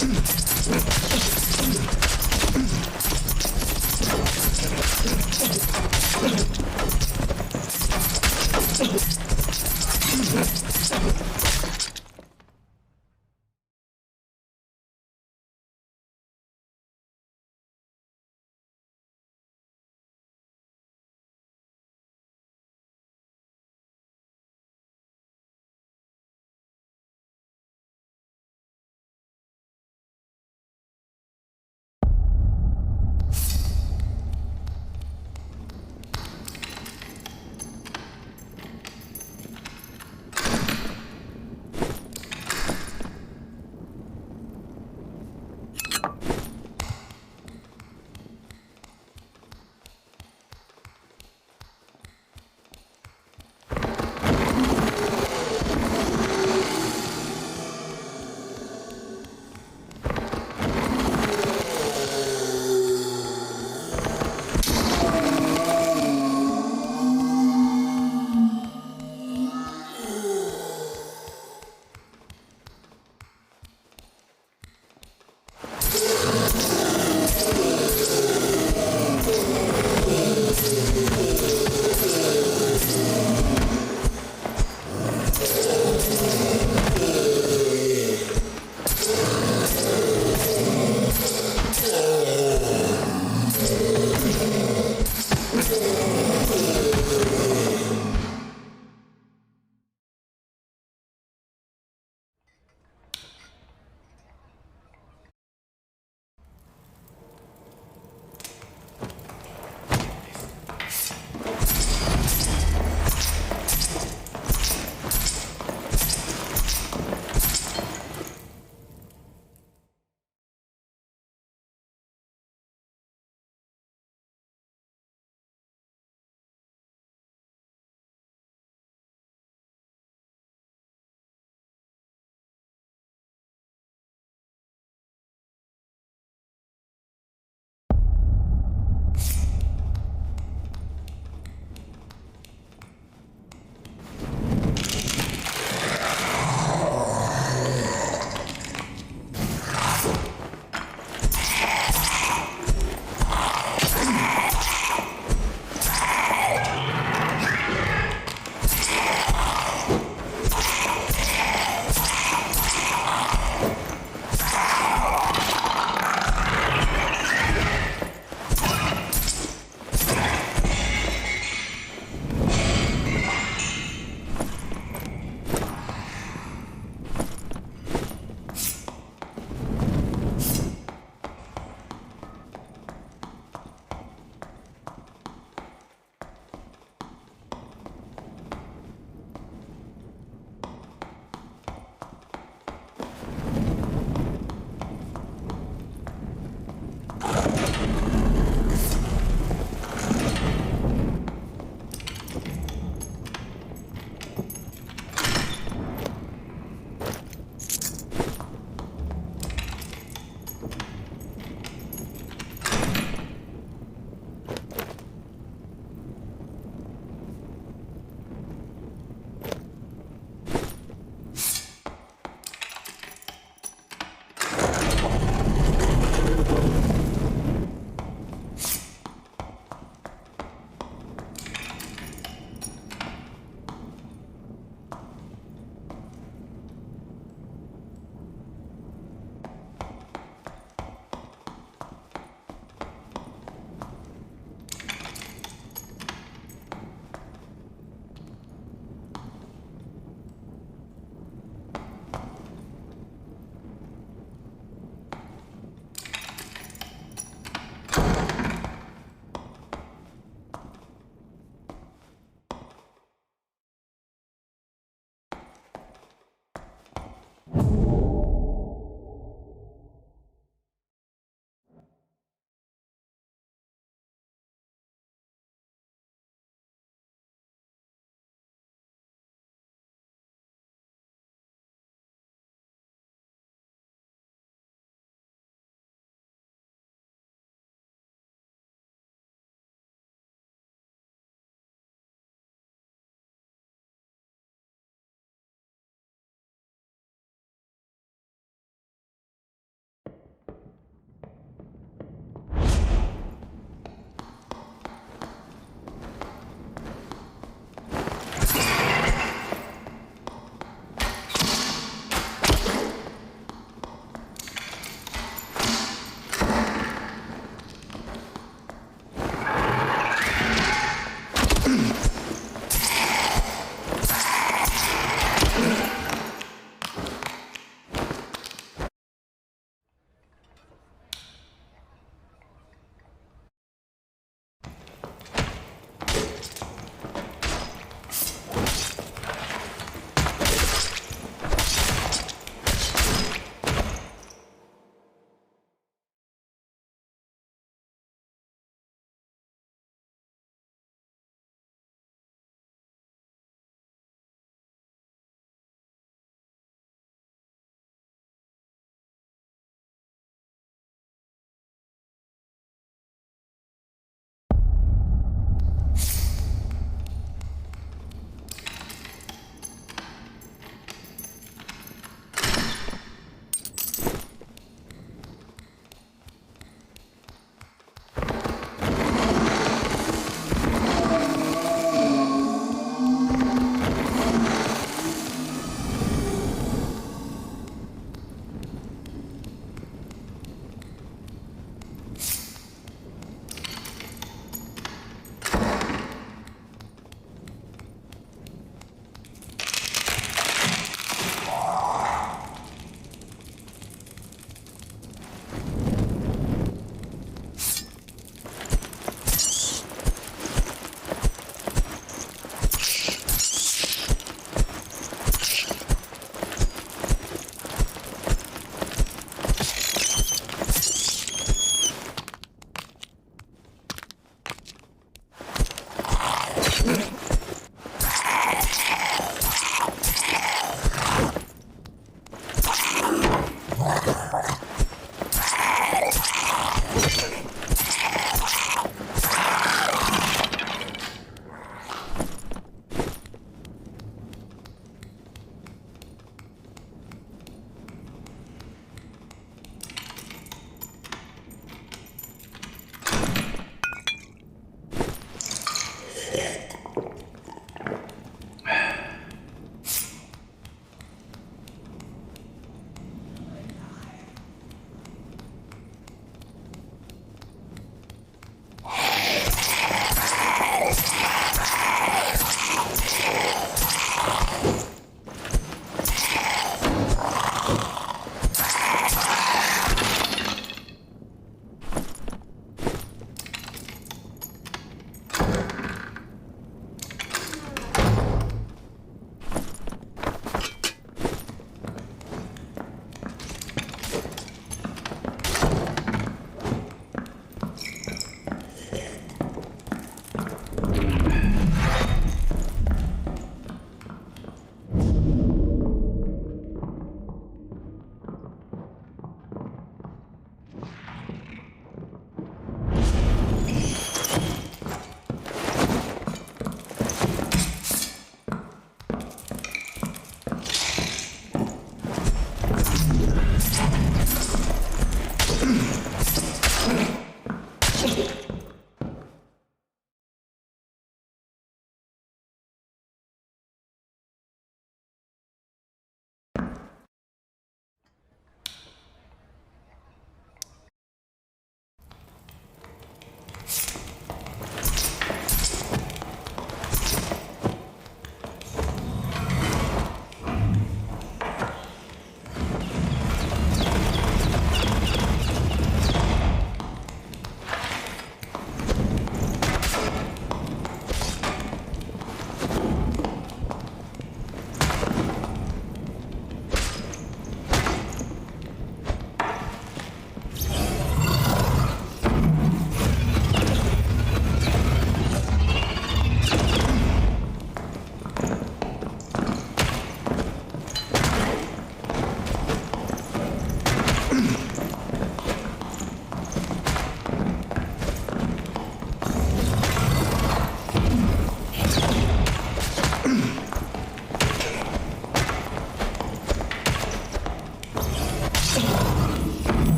You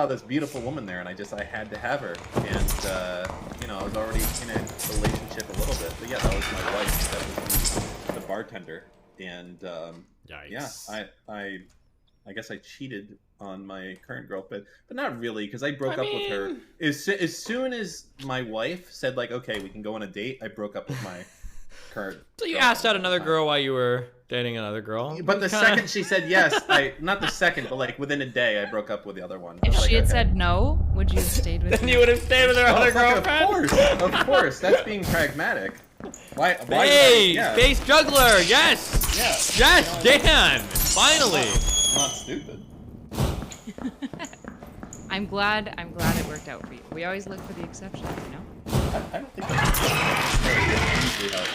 This beautiful woman there, and I had to have her, and you know, I was already in a relationship a little bit, but yeah, that was my wife. That was the bartender, and yeah, I guess I cheated on my current girl, but not really, because I broke up with her as soon as my wife said, like, okay, we can go on a date. I broke up with my current. So you asked out another girl while you were dating another girl? But the second she said yes, not the second, but like within a day, I broke up with the other one. If she had said no, would you have stayed with her? Then you would have stayed with her other girlfriend? Of course. That's being pragmatic. Why hey, yeah. Space Juggler, yes! Yeah. Yes, Dan! Finally! I'm not stupid. I'm glad it worked out for you. We always look for the exceptions, you know? I don't think that's usually how it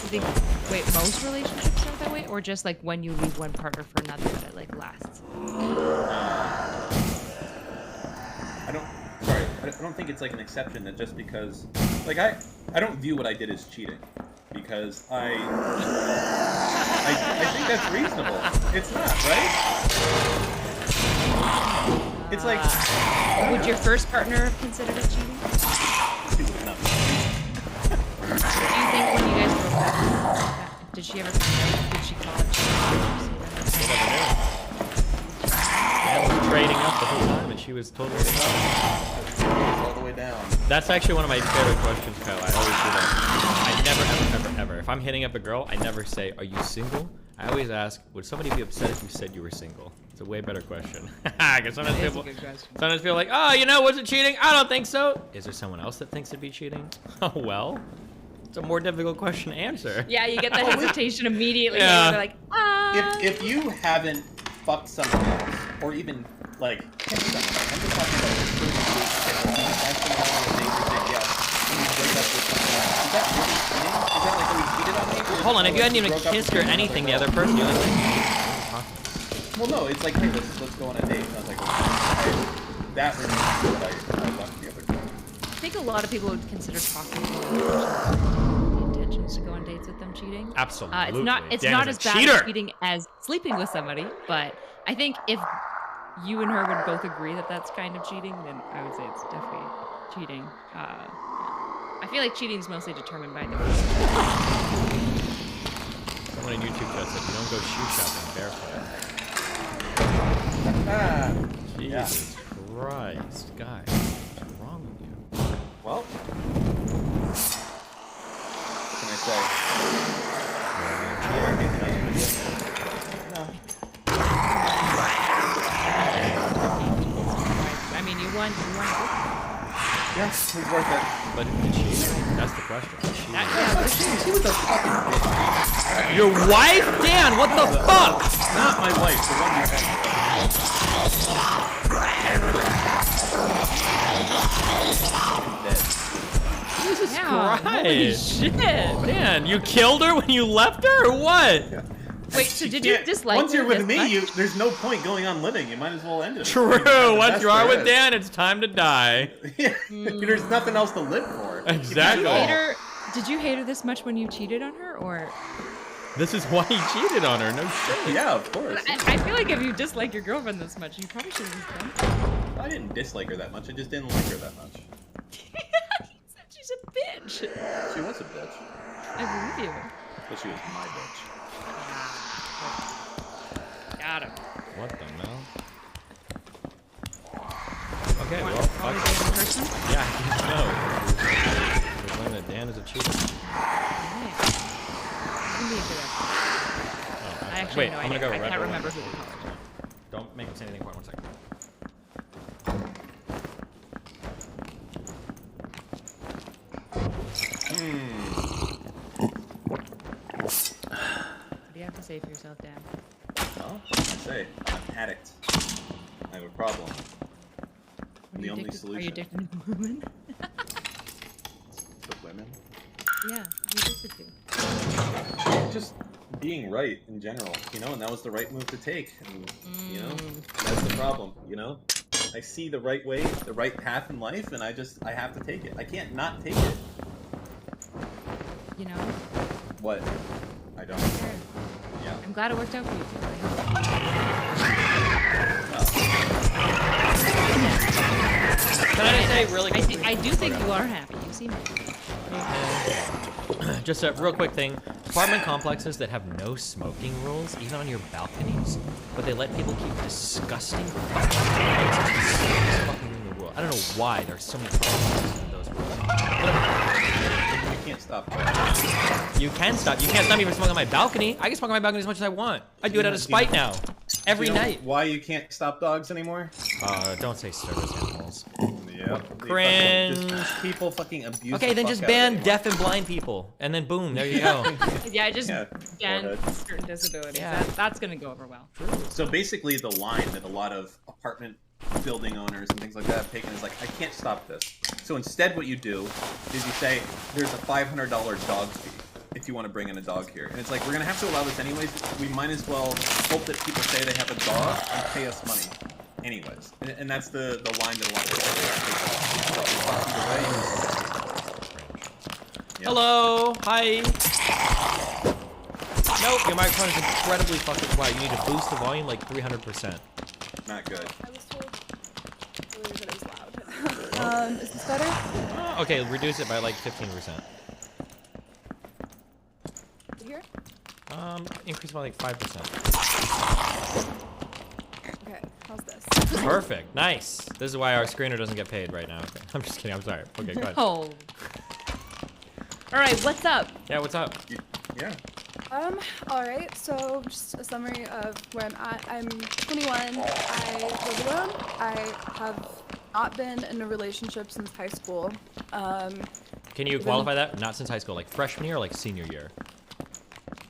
You think, wait, most relationships are that way? Or just like when you leave one partner for another that it like lasts? I don't think it's like an exception that just because, like, I don't view what I did as cheating, because I think that's reasonable. It's not, right? It's like, would your first partner have considered it cheating? She would not. Do you think when you guys broke up, did she ever find out? Did she call it cheating? You never knew. I was trading up the whole time, and she was totally All the way down. That's actually one of my favorite questions, Kyle. I always do that. I never, ever, if I'm hitting up a girl, I never say, "Are you single?" I always ask, "Would somebody be upset if you said you were single?" It's a way better question. Because sometimes people are like, "Oh, you know, was it cheating?" I don't think so. Is there someone else that thinks it'd be cheating? Oh well, it's a more difficult question to answer. Yeah, you get the hesitation immediately. Yeah. They're like, ah. If you haven't fucked someone else, or even like kissed someone else, I'm just talking about this person who find someone else and they say yes, and you break up with someone else. Is that really cheating? Is that like, oh, you cheated on me? Hold on, if you hadn't even kissed or anything, the other person, you're like, well, no, it's like, hey, let's go on a date. And I was like, that was what I left the other girl. I think a lot of people would consider talking to the intentions to go on dates with them cheating. Absolutely. It's not as bad as cheating as sleeping with somebody, but I think if you and her would both agree that that's kind of cheating, then I would say it's definitely cheating. Yeah. I feel like cheating is mostly determined by the. Someone in YouTube chat said you don't go shoe shopping barefoot. Jesus Christ, guys, what's wrong with you? Well, what can I say? No. I mean, you won. Yes, it's worth it. But did she? That's the question. Did she? She was a fucking bitch. Your wife? Dan, what the fuck? Not my wife, the one you said. Jesus Yeah, holy Christ. shit. Dan, you killed her when you left her or what? Wait, so did you dislike Once you're her with this me, much? there's no point going on living. You might as well end it. True. It's the Once best you are there with is. Dan, it's time to die. Yeah, there's nothing else to live for. Exactly. Did you hate her this much when you cheated on her, or? This is why he cheated on her. No shit. Yeah, of course. I feel like if you dislike your girlfriend this much, you probably shouldn't have done. I didn't dislike her that much. I just didn't like her that much. You said she's a bitch. She was a bitch, I believe you. but she was my bitch. Got him. What the hell? Okay, Want well, to call her fuck. Dan in person? Yeah, no. We're playing that Dan is a cheater. Alright. You can be a good actor. Oh, I actually wait, have no I'm gonna idea. go I red can't or remember one. who the color is. Don't make him say anything for 1 second. What do you have to say for yourself, Dan? Well, I say, I'm an addict. I have a problem. What The are you only addicted- solution. Are you addicted to women? To women. Yeah, what are you addicted to? Just being right in general, you know, and that was the right move to take. And, you know, that's the problem, you know? I see the right way, the right path in life, and I have to take it. I can't not take it. You know? What? I don't. Sure. Yeah. I'm glad it worked out for you. Can I just say really quickly? I do think you are happy. You seem happy. Just a real quick thing. Apartment complexes that have no smoking rules, even on your balconies, but they let people keep disgusting fucking in the world. I don't know why there's so many problems in those rules. You can't stop. You can stop. You can't stop me from smoking on my balcony. I can smoke on my balcony as much as I want. I do it out of spite now. Every You know night. Why you can't stop dogs anymore? Don't say service animals. Yep. Cringe. Just people fucking abuse. Okay, the then fuck just out of ban anyone. deaf and blind people, and then boom, there you go. Yeah, just Yeah, ban forehead. certain disabilities. Yeah. That's gonna go over well. So basically, the line that a lot of apartment building owners and things like that have taken is like, I can't stop this. So instead, what you do is you say, there's a $500 dog fee if you want to bring in a dog here. And it's like, we're gonna have to allow this anyways. We might as well hope that people say they have a dog and pay us money anyways. And that's the line that a lot of people take. Yeah. Hello, hi. Nope, your microphone is incredibly fucking quiet. You need to boost the volume like 300%. Not good. I was told earlier that it was loud. Is this better? Okay, reduce it by like 15%. Here? Increase by like 5%. Okay, how's this? Perfect, nice. This is why our screener doesn't get paid right now. Okay. I'm just kidding, I'm sorry. Okay, go ahead. Oh. All right, what's up? Yeah, what's up? Yeah. Alright, so just a summary of where I'm at. I'm 21, I live alone. I have not been in a relationship since high school. Can you qualify that? Not since high school, like freshman year or like senior year?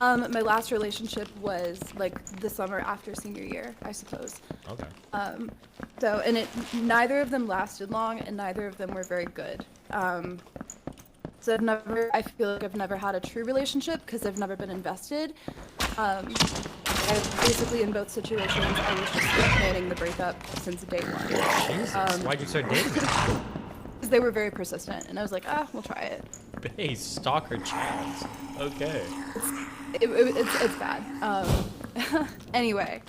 My last relationship was like the summer after senior year, I suppose. Okay. So, and neither of them lasted long and neither of them were very good. So I feel like I've never had a true relationship because I've never been invested. I basically, in both situations, I was just planning the breakup since day one. Jesus, why'd you start dating? Because they were very persistent, and I was like, we'll try it. Hey, stalker chance. Okay. It's bad. Anyway,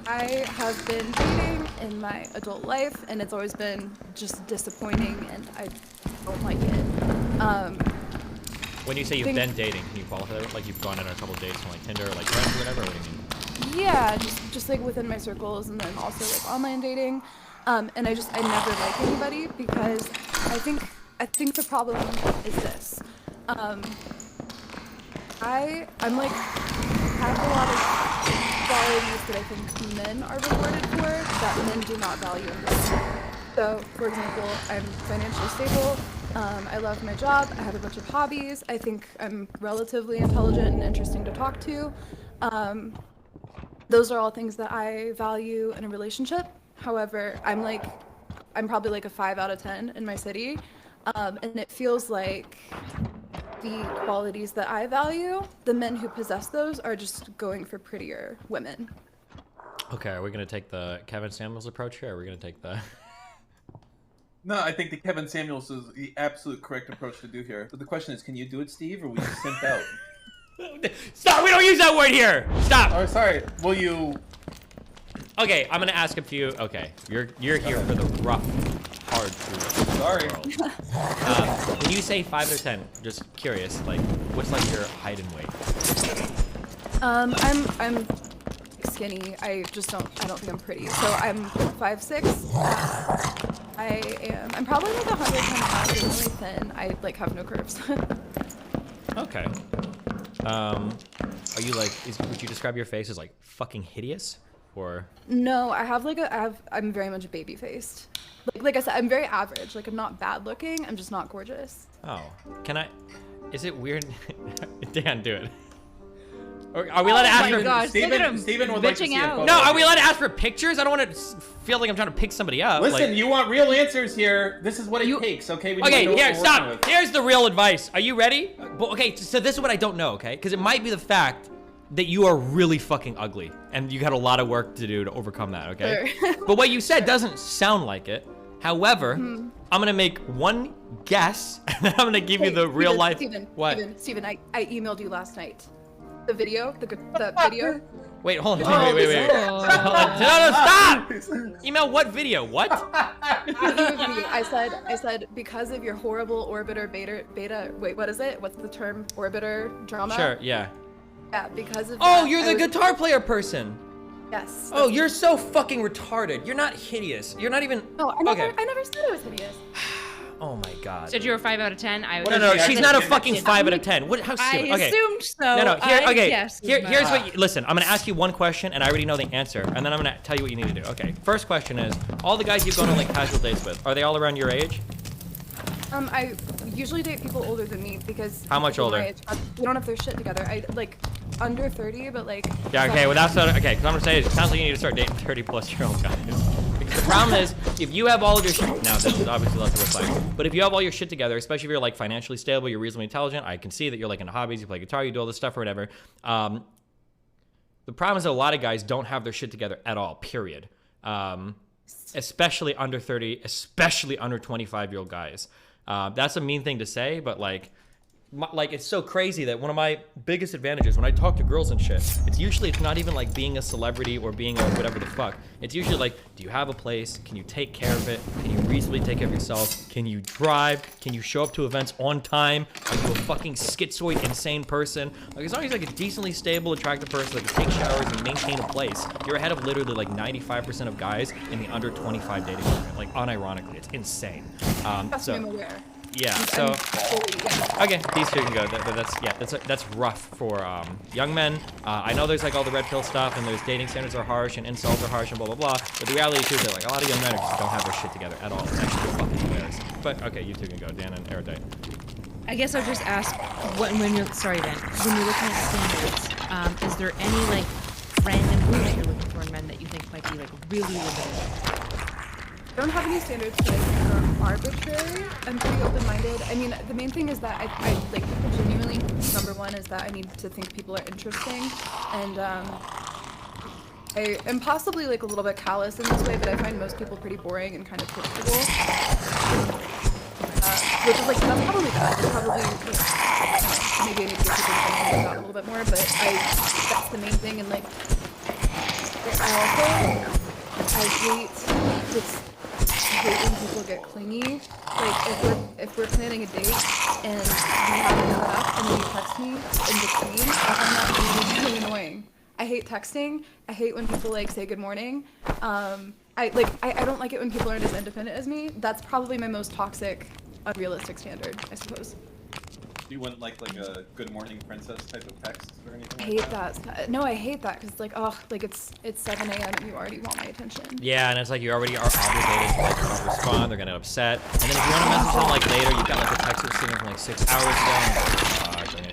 I have been dating in my adult life, and it's always been just disappointing, and I don't like it. When you say you've been dating, can you qualify that? Like you've gone on a couple dates on like Tinder or like Friends or whatever? What do you mean? Yeah, just like within my circles, and then also like online dating. And I never like anybody because I think the problem is this. I'm like have a lot of qualities that I think men are rewarded for that men do not value in women. So, for example, I'm financially stable. I love my job. I have a bunch of hobbies. I think I'm relatively intelligent and interesting to talk to. Those are all things that I value in a relationship. However, I'm probably like a 5 out of 10 in my city. And it feels like the qualities that I value, the men who possess those are just going for prettier women. Okay, are we gonna take the Kevin Samuels approach here, or are we gonna take the... No, I think the Kevin Samuels is the absolute correct approach to do here. But the question is, can you do it, Steve, or will you simp out? Stop! We don't use that word here! Stop! Oh, sorry. Will you... Okay, I'm gonna ask a few... Okay, you're here for the rough, hard truth. Sorry. When you say 5 or 10, just curious, like, what's like your height and weight? I'm skinny. I don't think I'm pretty. So I'm 5'6". I'm probably like 110 pounds. I'm really thin. I like have no curves. Okay. Are you like, would you describe your face as like fucking hideous? Or no, I'm very much baby faced. Like I said, I'm very average. Like I'm not bad looking. I'm just not gorgeous. Oh, is it weird? Dan, do it. Or are we allowed to ask for? Gosh, Steven would like to see a photo. No, are we allowed to ask for pictures? I don't want to feel like I'm trying to pick somebody up. Listen, like, you want real answers here. This is what it takes, okay? Okay, here, stop. Here's the real advice. Are you ready? Okay, so this is what I don't know, okay? Because it might be the fact that you are really fucking ugly, and you got a lot of work to do to overcome that, okay? Sure. But what you said doesn't sound like it. However, I'm gonna make one guess, and then I'm gonna give you the real life. Steven, I emailed you last night. The video, the video. Wait, hold on. Wait. Hold on. No, stop! Email what video? What? I said because of your horrible orbiter beta. Wait, what is it? What's the term? Orbiter drama. Sure. Yeah. Yeah, because of. Oh, you're the guitar player person. Yes. Oh, you're so fucking retarded. You're not hideous. You're not even. No, I never said I was hideous. Oh my god. Said you were 5 out of 10. No, she's not a fucking 5 out of 10. What? How stupid? I assumed so. No. Yes, Here's what. Listen, I'm gonna ask you one question, and I already know the answer, and then I'm gonna tell you what you need to do. Okay. First question is: all the guys you've gone on like casual dates with, are they all around your age? I usually date people older than me because. How much older? We don't have their shit together. I like under 30, but like. Yeah. Okay. Well, that's not okay. Because I'm gonna say it sounds like you need to start dating 30-plus-year-old guys. Because the problem is, if you have all of your shit, now this is obviously less of a fight, but if you have all your shit together, especially if you're like financially stable, you're reasonably intelligent, I can see that you're like into hobbies, you play guitar, you do all this stuff or whatever. The problem is that a lot of guys don't have their shit together at all, period. Especially under 30, especially under 25-year-old guys. That's a mean thing to say, but like it's so crazy that one of my biggest advantages when I talk to girls and shit, it's not even like being a celebrity or being a whatever the fuck. It's usually like, do you have a place? Can you take care of it? Can you reasonably take care of yourself? Can you drive? Can you show up to events on time? Are you a fucking schizoid, insane person? Like, as long as you're like a decently stable, attractive person that can take showers and maintain a place, you're ahead of literally like 95% of guys in the under 25 dating market. Like, unironically, it's insane. Trust me, I'm aware. Yeah, so okay, these two can go. That's rough for young men. I know there's like all the red pill stuff, and there's dating standards are harsh, and insults are harsh, and blah blah blah. But the reality is that like a lot of young men just don't have their shit together at all. It's actually fucking embarrassing. But okay, you two can go, Dan and Erudite. I guess I'll just ask, when you're looking at standards, is there any like random thing that you're looking for in men that you think might be like really limited? I don't have any standards that I think are arbitrary. I'm pretty open-minded. I mean, the main thing is that I like genuinely, number one is that I need to think people are interesting, and I am possibly like a little bit callous in this way, but I find most people pretty boring and kind of predictable. Which is like, that's probably bad. It's probably like, maybe I need to get people thinking about it a little bit more, but that's the main thing, and like, I also hate when people get clingy. Like if we're planning a date and we haven't met up and then you text me in between, I find that really annoying. I hate texting. I hate when people like say good morning. I don't like it when people aren't as independent as me. That's probably my most toxic, unrealistic standard, I suppose. You wouldn't like a good morning princess type of text or anything I like hate that. No, I hate that because it's 7 a.m. and you already want my attention. Yeah, and it's like you already are obligated to like respond. They're gonna get upset, and then if you want to message them like later, you've got like a text that's sitting from like 6 hours ago,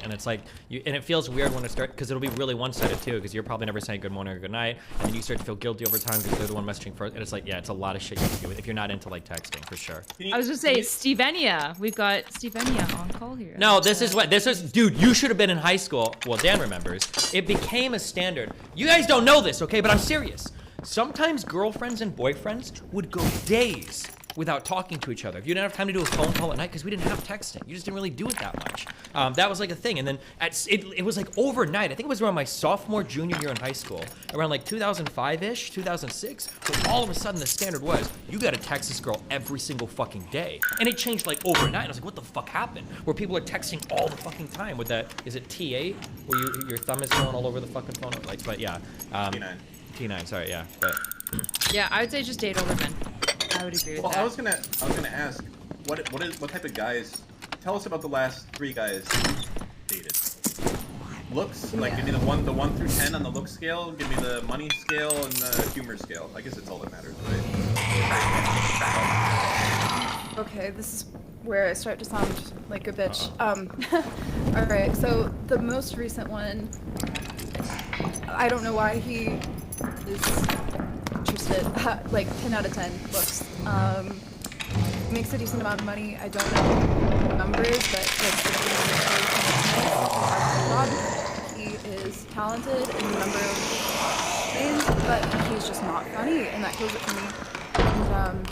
and it's like and it feels weird when it starts because it'll be really one-sided too, because you're probably never saying good morning or good night, and then you start to feel guilty over time because they're the one messaging first, and it's like it's a lot of shit you have to do if you're not into like texting for sure. I was just saying, Stevenia. We've got Stevenia on call here. No, this is dude, you should have been in high school. Well, Dan remembers. It became a standard. You guys don't know this, okay? But I'm serious. Sometimes girlfriends and boyfriends would go days without talking to each other. If you didn't have time to do a phone call at night, because we didn't have texting. You just didn't really do it that much. That was like a thing. And then it was like overnight. I think it was around my sophomore, junior year in high school. Around like 2005-ish, 2006. So all of a sudden the standard was, you gotta text this girl every single fucking day. And it changed like overnight. I was like, what the fuck happened? Where people are texting all the fucking time with that, is it T8? Where your thumb is going all over the fucking phone? Like, but yeah. T9. T9, sorry, yeah. But Yeah, I would say just date older men. I would agree with Well, that. I was gonna ask, what type of guys? Tell us about the last 3 guys you dated. Looks, like give me the 1 through 10 on the look scale. Give me the money scale and the humor scale. I guess it's all that matters, right? Okay, this is where I start to sound like a bitch. All right, so the most recent one, I don't know why he is interested. Like 10 out of 10 looks. Makes a decent amount of money. I don't know the numbers, but he is talented in a number of things, but he's just not funny, and that kills it for me. And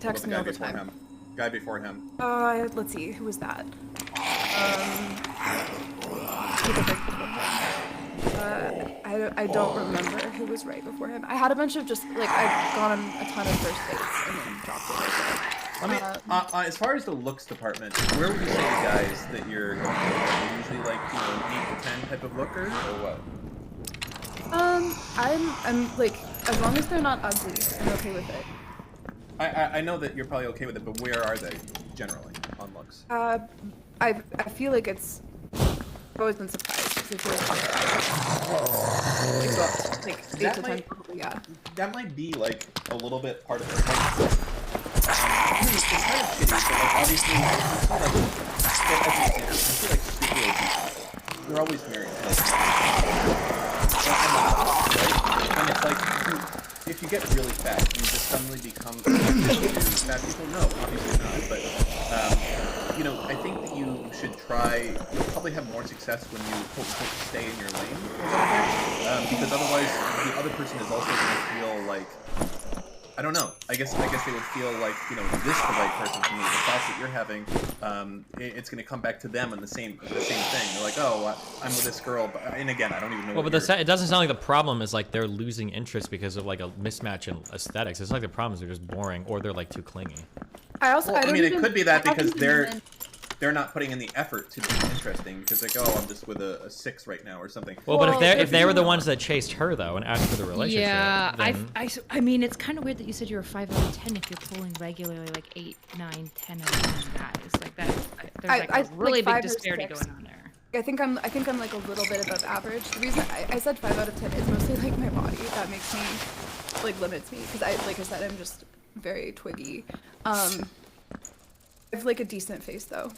text me all the time. Guy before him. Let's see, who was that? I don't remember who was right before him. I had a bunch of just like I've gone on a ton of first dates and then dropped it. I mean, as far as the looks department, where would you say the guys that you're going for? Usually like 8 to 10 type of lookers, or what? I'm like, as long as they're not ugly, I'm okay with it. I know that you're probably okay with it, but where are they generally on looks? I feel like it's. I've always been surprised. It's really like 8 to 10, probably, yeah. That might be like a little bit part of the process. It's kind of shitty, but like obviously, I feel like super old people. They're always married. And it's like, if you get really fat, you just suddenly become fat people. No, obviously not. But I think that you should try. You'll probably have more success when you quote unquote stay in your lane a little bit, because otherwise the other person is also going to feel like. I don't know. I guess they would feel like, this is the right person for me. The thoughts that you're having, it's going to come back to them in the same thing. They're like, oh, I'm with this girl, and again, I don't even know. Well, but it doesn't sound like the problem is like they're losing interest because of like a mismatch in aesthetics. It's like the problem is they're just boring or they're like too clingy. I mean, it could be that because they're not putting in the effort to be interesting because like, oh, I'm just with a 6 right now or something. Well, but if they were the ones that chased her though and asked for the relationship, yeah, then... I mean, it's kind of weird that you said you were 5 out of 10 if you're pulling regularly like 8, 9, 10 out of 10 guys like that. There's like a really big disparity going on there. I think I'm like a little bit above average. The reason I said 5 out of 10 is mostly like my body. That makes me like limits me because like I said, I'm just very twiggy. I have like a decent face though.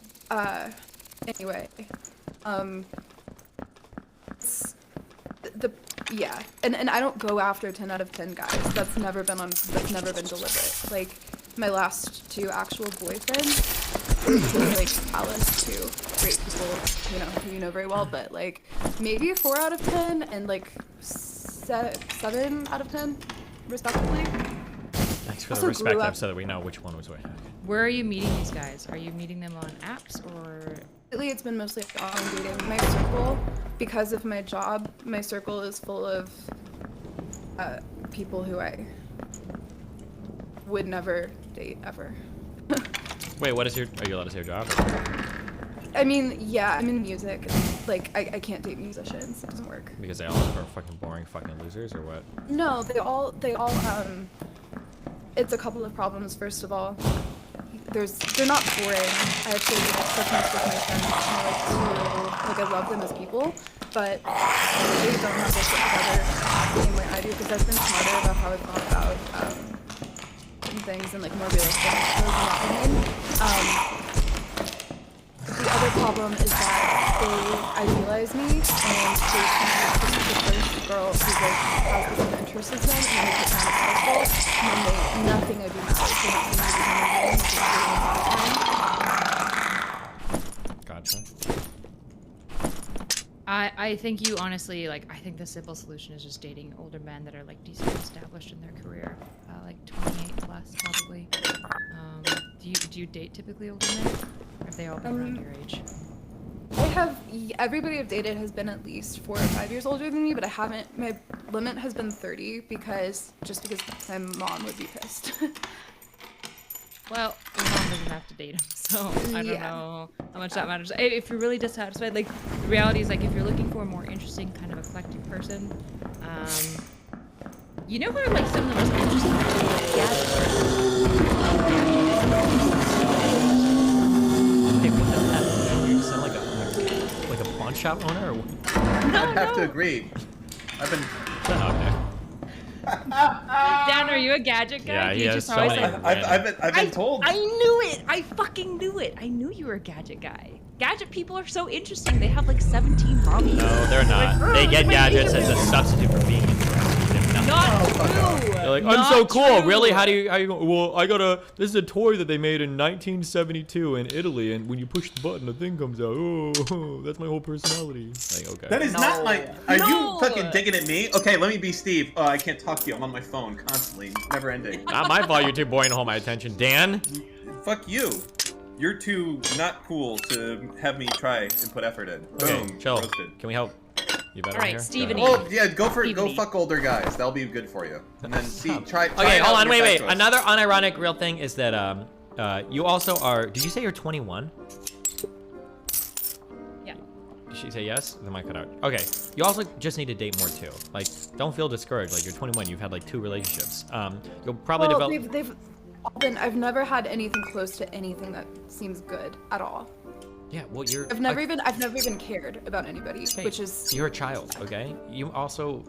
Anyway, yeah, and I don't go after 10 out of 10 guys. That's never been deliberate. Like my last 2 actual boyfriends were like Alice, 2 great people, who you know very well, but like maybe a 4 out of 10 and like 7 out of 10 respectively. Thanks for the respect up so that we know which one was which. Where are you meeting these guys? Are you meeting them on apps or? Lately, it's been mostly online dating. My circle, because of my job, my circle is full of people who I would never date ever. Wait, what is your? Are you allowed to say your job? I mean, yeah, I'm in music. Like, I can't date musicians. It doesn't work. Because they all are fucking boring fucking losers, or what? No, they all, it's a couple of problems, first of all. They're not boring. I actually discuss most with my friends, and I love them as people, but they don't have their shit together the same way I do, because I've been smarter about how I've gone about, things and, like, more realistic, in my opinion. The other problem is that they idealize me, and they think this is the first girl who like has the same interests as them, and they put me on a pedestal, and then nothing I do matters. They don't see me as Gotcha. I think you honestly, like, I think the simple solution is just dating older men that are, like, decently established in their career. Like 28 plus, probably. Do you date typically older men? Or have they all been around your age? Everybody I've dated has been at least 4 or 5 years older than me, but I haven't, my limit has been 30 because my mom would be pissed. Well, your mom doesn't have to date him, so I don't know how much that matters. If you're really dissatisfied, like, the reality is, like, if you're looking for a more interesting, kind of eclectic person, you know who are, like, some of the most interesting people? Hey, what the hell? You sound like a pawn shop owner, or what? I'd have to agree. I've been. Okay. Dan, are you a gadget guy? Yeah, Do he you has just so always, many. like, I've been told. I knew it! I fucking knew it! I knew you were a gadget guy. Gadget people are so interesting. They have like 17 hobbies. No, they're not. They get gadgets as a substitute for being interesting. They have nothing. Not true! They're like, I'm so cool. Really? How do you go? Well, this is a toy that they made in 1972 in Italy, and when you push the button, the thing comes out. Oh, that's my whole personality. Like, okay. That is not my. Are you fucking digging at me? Okay, let me be Steve. Oh, I can't talk to you. I'm on my phone constantly, never ending. Not my fault. You're too boring to hold my attention, Dan. Fuck you. You're too not cool to have me try and put effort in. Okay, Boom. chill. Roasted. Can we help? You better. All right, here? Steven. Go ahead. Oh yeah, go Stevie. fuck older guys. That'll be good for you. And then try. Okay, it hold out on. and get Wait. back to us. Another unironic real thing is that you also are. Did you say you're 21? Yeah. Did she say yes? The mic cut out. Okay. You also just need to date more too. Like, don't feel discouraged. Like, you're 21. You've had like 2 relationships. You'll probably develop. They've all been. I've never had anything close to anything that seems good at all. Yeah. Well, you're. I've never even cared about anybody, Hey, which is. You're a child. Okay. You also.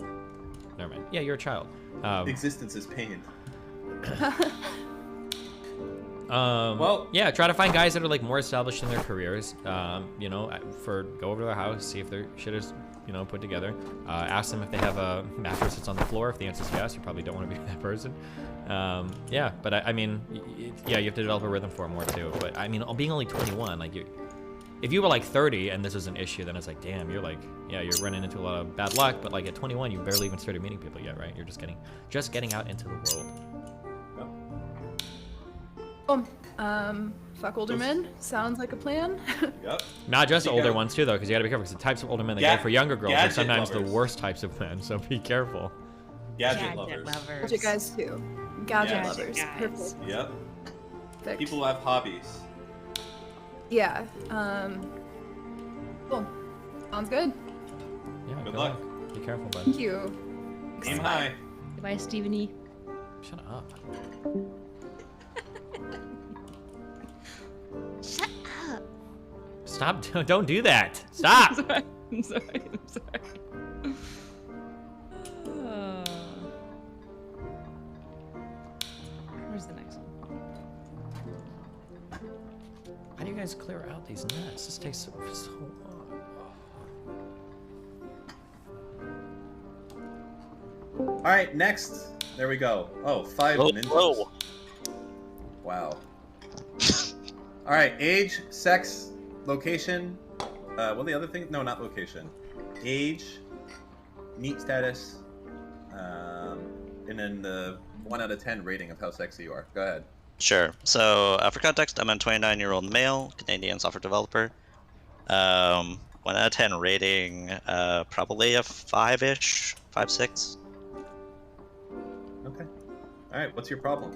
Never mind. Yeah, you're a child. Existence is pain. Well, yeah, try to find guys that are like more established in their careers. You know, go over to their house, see if their shit is, you know, put together. Ask them if they have a mattress that's on the floor. If the answer is yes, you probably don't want to be that person. Yeah, but I mean, yeah, you have to develop a rhythm for it more too. But I mean, being only 21, like if you were like 30 and this was an issue, then it's like, damn, you're like, yeah, you're running into a lot of bad luck. But like at 21, you barely even started meeting people yet, right? You're just getting out into the world. Fuck older men. Sounds like a plan. Yep. Not just older ones too, though, because you gotta be careful. Because the types of older men that go for younger girls are gadget sometimes lovers. the worst types of men. So be careful. Gadget lovers. Gadget guys too. Gadget Gadget lovers. guys. Perfect. Yep. Perfect. People who have hobbies. Yeah. Cool. Sounds good. Yeah. Good luck. Be careful, bud. Thank you. Aim high. Goodbye, Stephanie. Shut up. Shut up. Stop! Don't do that. Stop. I'm sorry. Where's the next one? How do you guys clear out these nets? This takes so long. All right, next. There we go. Oh, 5 ninjas. Whoa. Wow. All right, age, sex, location. Well, the other thing? No, not location. Age, meat status, and then the 1 out of 10 rating of how sexy you are. Go ahead. Sure. So, for context, I'm a 29-year-old male, Canadian software developer. 1 out of 10 rating, probably a 5-ish, 5, 6. Okay. All right. What's your problem?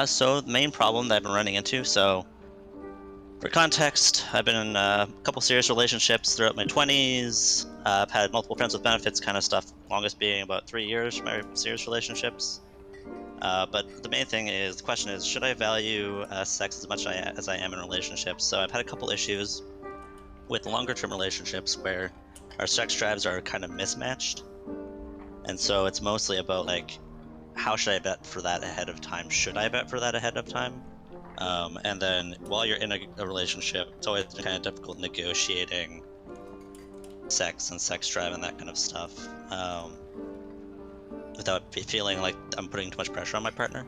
So the main problem that I've been running into, so for context, I've been in a couple serious relationships throughout my 20s. I've had multiple friends with benefits kind of stuff, longest being about 3 years for my serious relationships. But the main thing is, the question is, should I value sex as much as I am in relationships? So I've had a couple issues with longer term relationships where our sex drives are kind of mismatched. And so it's mostly about like, how should I vet for that ahead of time? Should I vet for that ahead of time? And then while you're in a relationship, it's always kind of difficult negotiating sex and sex drive and that kind of stuff without feeling like I'm putting too much pressure on my partner.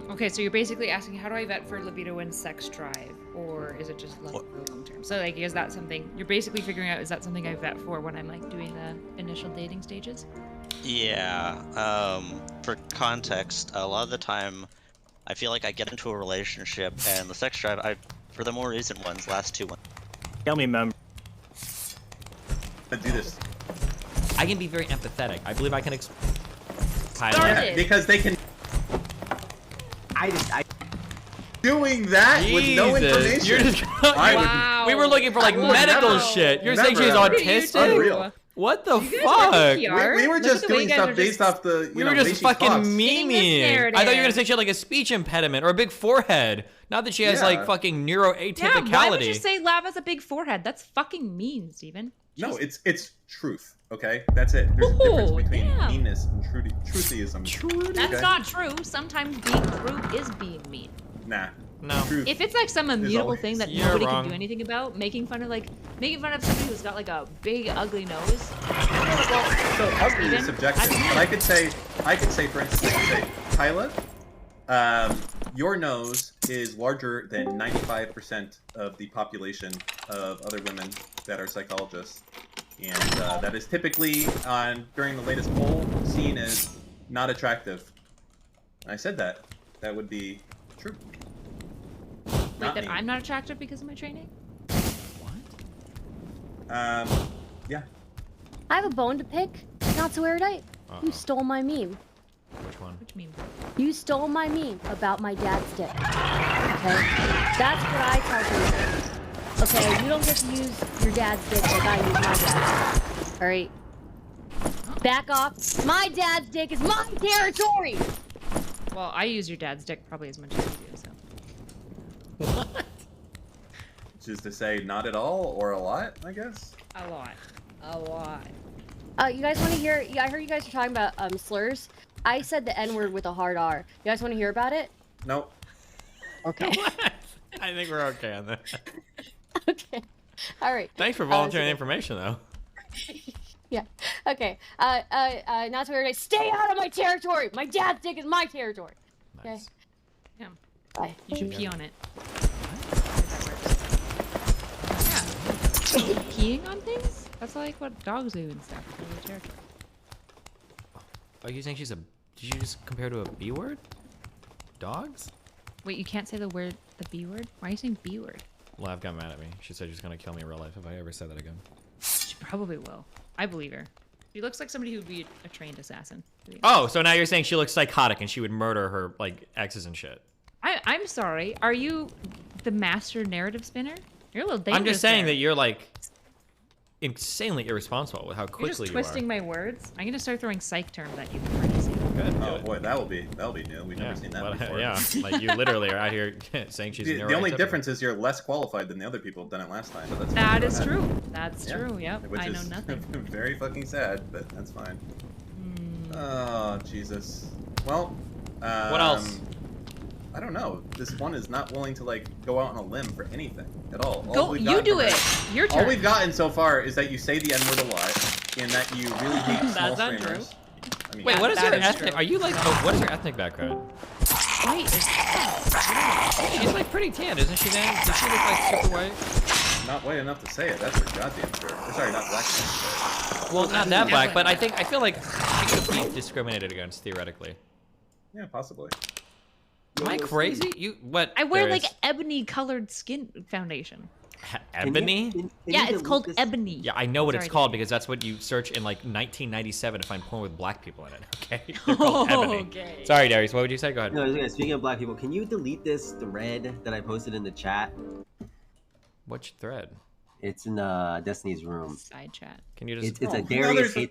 Okay, so you're basically asking, how do I vet for libido and sex drive, or is it just like long term? So like, is that something you're basically figuring out? Is that something I vet for when I'm like doing the initial dating stages? Yeah. For context, a lot of the time, I feel like I get into a relationship and the sex drive, for the more recent ones, last 2 ones. Tell me, member. Let's do this. I can be very empathetic. I believe I can Yeah, because they can. I Doing that with no Jesus, information. you're just- I would- Wow. We were looking for like I would medical never- shit. You're never saying she's ever. autistic? Unreal. What the You guys work fuck? in PR? We were Look just at the way doing you guys stuff are based just- off the, We know, were just Lacey's fucking thoughts. Getting this memeing. I thought you were narrative. gonna say she had like a speech impediment or a big forehead. Not that she has Yeah. like fucking neuroatypicality. Yeah, why would you say Lav has a big forehead? That's fucking mean, Steven. No, Jeez. it's truth. Okay, that's it. There's a difference Ooh, between yeah. meanness and truthyism. That's okay? not true. Sometimes being true is being mean. Nah. No. Truth. If it's like some immutable always- thing that You're nobody wrong. can do anything about, making fun of somebody who's got like a big ugly nose. So ugly is Steven, subjective, that's but I could say, for instance, I could say, Kyla, your nose is larger than 95% of the population of other women that are psychologists, and that is typically during the latest poll seen as not attractive. I said that would be true. Wait, Not that me. I'm not attractive because of my training? Yeah. I have a bone to pick. Not so erudite. You stole my meme. Which one? Which mean? You stole my meme about my dad's dick. Okay? That's what I tell people. Okay, you don't get to use your dad's dick like I use my dad's dick. Alright? Back off. My dad's dick is my territory! Well, I use your dad's dick probably as much as you do, so. Which is to say, not at all or a lot, I guess. A lot. A lot. You guys want to hear? Yeah, I heard you guys were talking about slurs. I said the N-word with a hard R. You guys want to hear about it? Nope. Okay. I think we're okay on that. Okay. All right. Thanks for so volunteering the- information though. Yeah. Okay. Not so erudite. Stay out of my territory. My dad's dick is my territory. Nice. Yeah. Bye. You should pee on it. Yeah. Peeing on things? That's like what dogs do and stuff. It's really territory. Are you saying she's a? Did you just compare to a B word? Dogs? Wait, you can't say the B word? Why are you saying B word? Lav got mad at me. She said she's gonna kill me in real life if I ever said that again. She probably will. I believe her. She looks like somebody who would be a trained assassin. Oh, so now you're saying she looks psychotic and she would murder her like exes and shit. I'm sorry. Are you the master narrative spinner? You're a little dangerous. I'm just saying there. that you're like insanely irresponsible with how You're quickly just you twisting are. my words. I'm gonna start throwing psych terms at you before you see them. Good. do Oh it. boy, that'll be new. We've Yeah, never seen that well, before. yeah, like you literally are out here saying she's The only neurotypical. difference is you're less qualified than the other people done it last time. But that's That fine. is Go ahead. true. That's Yeah. true. Yep. Which I know is nothing. very fucking sad, but that's fine. Hmm. Oh Jesus. Well. What else? I don't know. This one is not willing to like go out on a limb for anything at all. All Go. we've You gotten do from it. her- Your All turn. we've gotten so far is that you say the N-word a lot, and that you really hate small That's not streamers. I mean, Wait, what is That your is ethnic? true. Are you like? Oh, what is your ethnic background? Wait. She's like pretty tan, isn't she? Then does she look like super white? Not white enough to say it. That's for goddamn sure. Or, sorry, not black enough. Well, not that Yeah. black, but I feel like she could be discriminated against theoretically. Yeah, possibly. Am I crazy? You what? I wear there like is- ebony colored skin foundation. Ebony? Yeah, it's called Ebony. Yeah, I know what Sorry, it's called Danny. because that's what you search in like 1997 to find porn with black people in it. Okay. They're called Ebony. Okay. Sorry, Darius. What would you say? Go ahead. No, okay, speaking of black people, can you delete this thread that I posted in the chat? Which thread? It's in Destiny's room. Side chat. Can you just? It's a Oh, now Darius there's a- hate